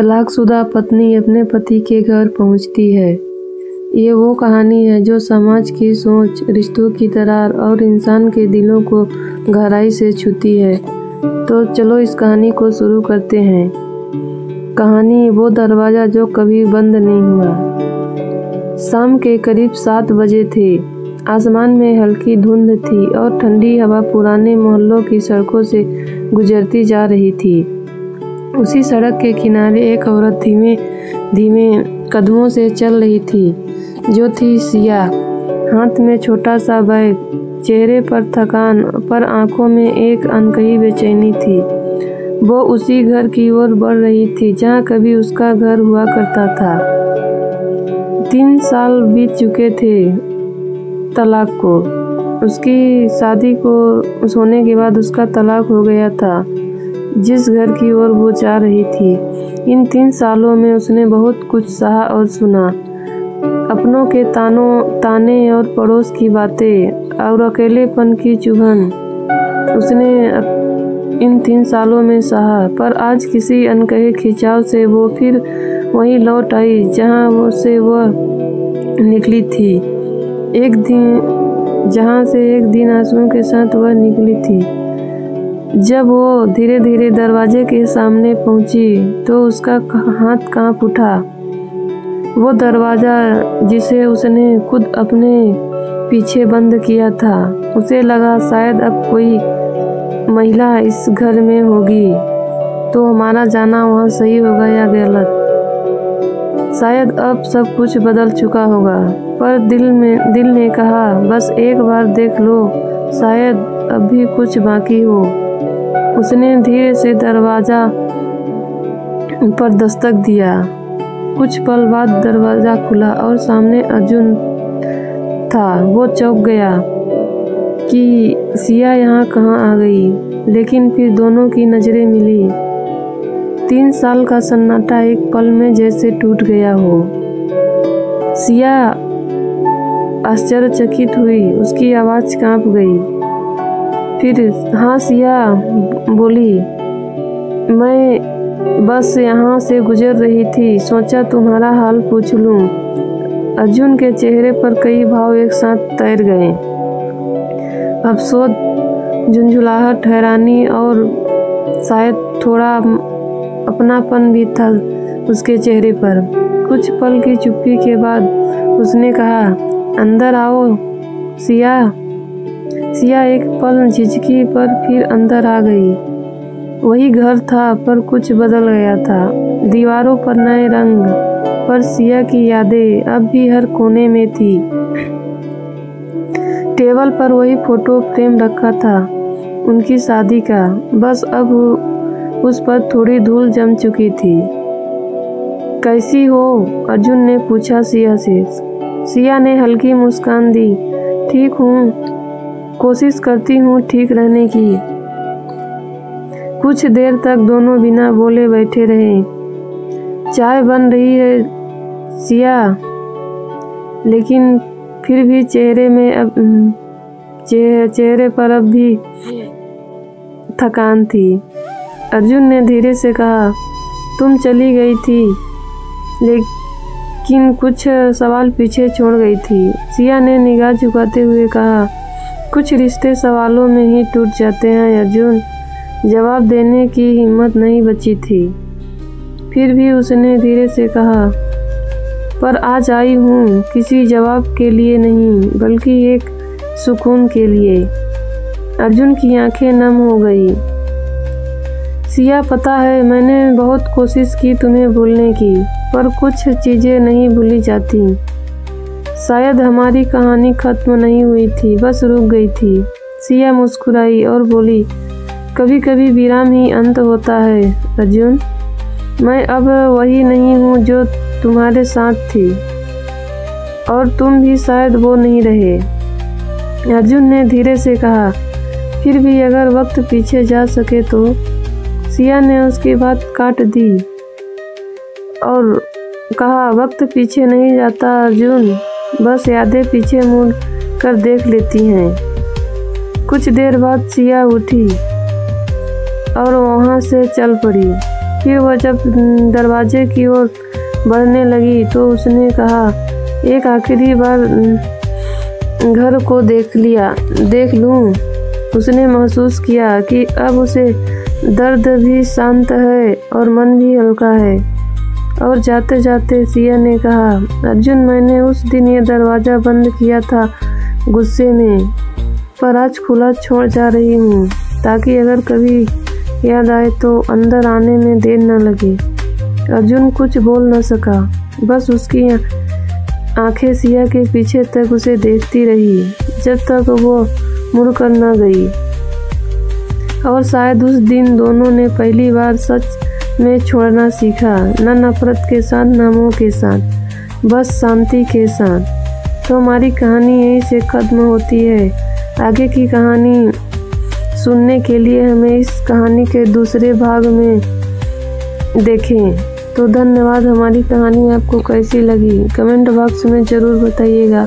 तलाकशुदा पत्नी अपने पति के घर पहुंचती है। ये वो कहानी है जो समाज की सोच, रिश्तों की दरार और इंसान के दिलों को गहराई से छूती है। तो चलो इस कहानी को शुरू करते हैं। कहानी वो दरवाज़ा जो कभी बंद नहीं हुआ। शाम के करीब 7 बजे थे। आसमान में हल्की धुंध थी और ठंडी हवा पुराने मोहल्लों की सड़कों से गुजरती जा रही थी। उसी सड़क के किनारे एक औरत धीमे धीमे कदमों से चल रही थी, जो थी सिया। हाथ में छोटा सा बैग, चेहरे पर थकान, पर आंखों में एक अनकही बेचैनी थी। वो उसी घर की ओर बढ़ रही थी जहाँ कभी उसका घर हुआ करता था। 3 साल बीत चुके थे तलाक को। उसकी शादी को होने के बाद उसका तलाक हो गया था, जिस घर की ओर वो जा रही थी। इन 3 सालों में उसने बहुत कुछ सहा और सुना। अपनों के ताने और पड़ोस की बातें और अकेलेपन की चुभन उसने इन 3 सालों में सहा। पर आज किसी अनकहे खिंचाव से वो फिर वहीं लौट आई जहाँ वो निकली थी। जहाँ से एक दिन आंसुओं के साथ वह निकली थी। जब वो धीरे धीरे दरवाजे के सामने पहुंची तो उसका हाथ कांप उठा। वो दरवाज़ा जिसे उसने खुद अपने पीछे बंद किया था। उसे लगा शायद अब कोई महिला इस घर में होगी तो हमारा जाना वहाँ सही होगा या गलत। शायद अब सब कुछ बदल चुका होगा। पर दिल ने कहा, बस एक बार देख लो, शायद अब भी कुछ बाकी हो। उसने धीरे से दरवाज़ा पर दस्तक दिया। कुछ पल बाद दरवाज़ा खुला और सामने अर्जुन था। वो चौंक गया कि सिया यहाँ कहाँ आ गई, लेकिन फिर दोनों की नज़रें मिली। 3 साल का सन्नाटा एक पल में जैसे टूट गया हो। सिया आश्चर्यचकित हुई, उसकी आवाज़ कांप गई। फिर हाँ सिया बोली, मैं बस यहाँ से गुजर रही थी, सोचा तुम्हारा हाल पूछ लूँ। अर्जुन के चेहरे पर कई भाव एक साथ तैर गए। अफसोस, झुंझुलाहट, हैरानी और शायद थोड़ा अपनापन भी था उसके चेहरे पर। कुछ पल की चुप्पी के बाद उसने कहा, अंदर आओ सिया। सिया एक पल झिझकी पर फिर अंदर आ गई। वही घर था पर कुछ बदल गया था। दीवारों पर नए रंग, पर सिया की यादें अब भी हर कोने में थी। टेबल पर वही फोटो फ्रेम रखा था उनकी शादी का, बस अब उस पर थोड़ी धूल जम चुकी थी। कैसी हो? अर्जुन ने पूछा सिया से। सिया ने हल्की मुस्कान दी। ठीक हूँ, कोशिश करती हूँ ठीक रहने की। कुछ देर तक दोनों बिना बोले बैठे रहे। चाय बन रही है सिया, लेकिन फिर भी चेहरे पर अब भी थकान थी। अर्जुन ने धीरे से कहा, तुम चली गई थी लेकिन कुछ सवाल पीछे छोड़ गई थी। सिया ने निगाह झुकाते हुए कहा, कुछ रिश्ते सवालों में ही टूट जाते हैं अर्जुन। जवाब देने की हिम्मत नहीं बची थी। फिर भी उसने धीरे से कहा, पर आज आई हूँ किसी जवाब के लिए नहीं, बल्कि एक सुकून के लिए। अर्जुन की आंखें नम हो गई। सिया, पता है मैंने बहुत कोशिश की तुम्हें भूलने की, पर कुछ चीज़ें नहीं भूली जाती। शायद हमारी कहानी खत्म नहीं हुई थी, बस रुक गई थी। सिया मुस्कुराई और बोली, कभी कभी विराम ही अंत होता है अर्जुन। मैं अब वही नहीं हूँ जो तुम्हारे साथ थी, और तुम भी शायद वो नहीं रहे। अर्जुन ने धीरे से कहा, फिर भी अगर वक्त पीछे जा सके तो। सिया ने उसकी बात काट दी और कहा, वक्त पीछे नहीं जाता अर्जुन, बस यादें पीछे मुड़ कर देख लेती हैं। कुछ देर बाद सिया उठी और वहाँ से चल पड़ी। फिर वह जब दरवाजे की ओर बढ़ने लगी तो उसने कहा, एक आखिरी बार घर को देख लूं। उसने महसूस किया कि अब उसे दर्द भी शांत है और मन भी हल्का है। और जाते जाते सिया ने कहा, अर्जुन, मैंने उस दिन ये दरवाज़ा बंद किया था गुस्से में, पर आज खुला छोड़ जा रही हूँ ताकि अगर कभी याद आए तो अंदर आने में देर न लगे। अर्जुन कुछ बोल न सका, बस उसकी आंखें सिया के पीछे तक उसे देखती रही जब तक वो मुड़कर न गई। और शायद उस दिन दोनों ने पहली बार सच में छोड़ना सीखा, न नफरत के साथ न मोह के साथ, बस शांति के साथ। तो हमारी कहानी यहीं से खत्म होती है। आगे की कहानी सुनने के लिए हमें इस कहानी के दूसरे भाग में देखें। तो धन्यवाद। हमारी कहानी आपको कैसी लगी कमेंट बॉक्स में ज़रूर बताइएगा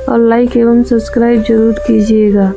और लाइक एवं सब्सक्राइब ज़रूर कीजिएगा।